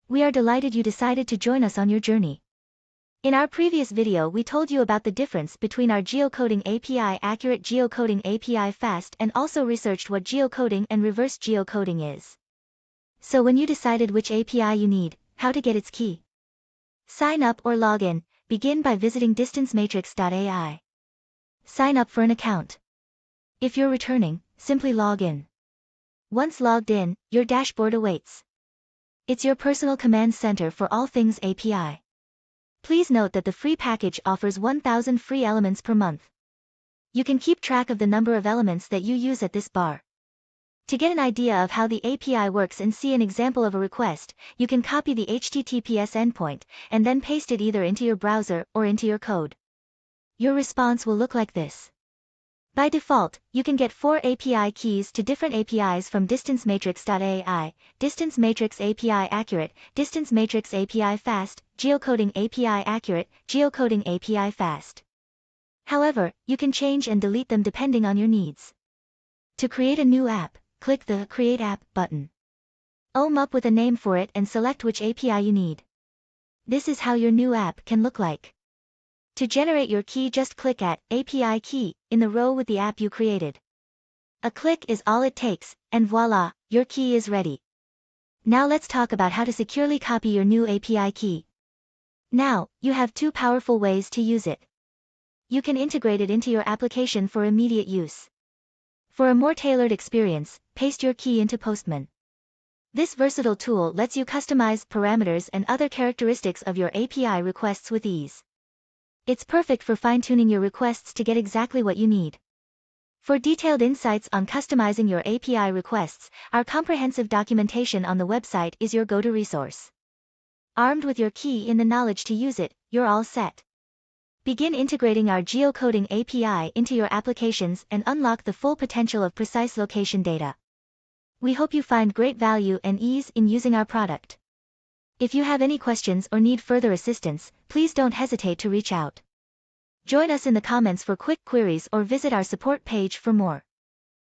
We are delighted you decided to join us on your journey. In our previous video we told you about the difference between our Geocoding API Accurate Geocoding API Fast and also researched what geocoding and reverse geocoding is. So when you decided which API you need, how to get its key, sign up or log in, begin by visiting Distancematrix.ai. Sign up for an account. If you're returning, simply log in. Once logged in, your dashboard awaits. It's your personal command center for all things API. Please note that the free package offers 1,000 free elements per month. You can keep track of the number of elements that you use at this bar. To get an idea of how the API works and see an example of a request, you can copy the HTTPS endpoint, and then paste it either into your browser or into your code. Your response will look like this. By default, you can get 4 API keys to different APIs from Distancematrix.ai, Distancematrix API Accurate, Distancematrix API Fast, Geocoding API Accurate, Geocoding API Fast. However, you can change and delete them depending on your needs. To create a new app, click the Create App button. Come up with a name for it and select which API you need. This is how your new app can look like. To generate your key, just click at API Key in the row with the app you created. A click is all it takes, and voila, your key is ready. Now let's talk about how to securely copy your new API key. Now, you have 2 powerful ways to use it. You can integrate it into your application for immediate use. For a more tailored experience, paste your key into Postman. This versatile tool lets you customize parameters and other characteristics of your API requests with ease. It's perfect for fine-tuning your requests to get exactly what you need. For detailed insights on customizing your API requests, our comprehensive documentation on the website is your go-to resource. Armed with your key and the knowledge to use it, you're all set. Begin integrating our Geocoding API into your applications and unlock the full potential of precise location data. We hope you find great value and ease in using our product. If you have any questions or need further assistance, please don't hesitate to reach out. Join us in the comments for quick queries or visit our support page for more.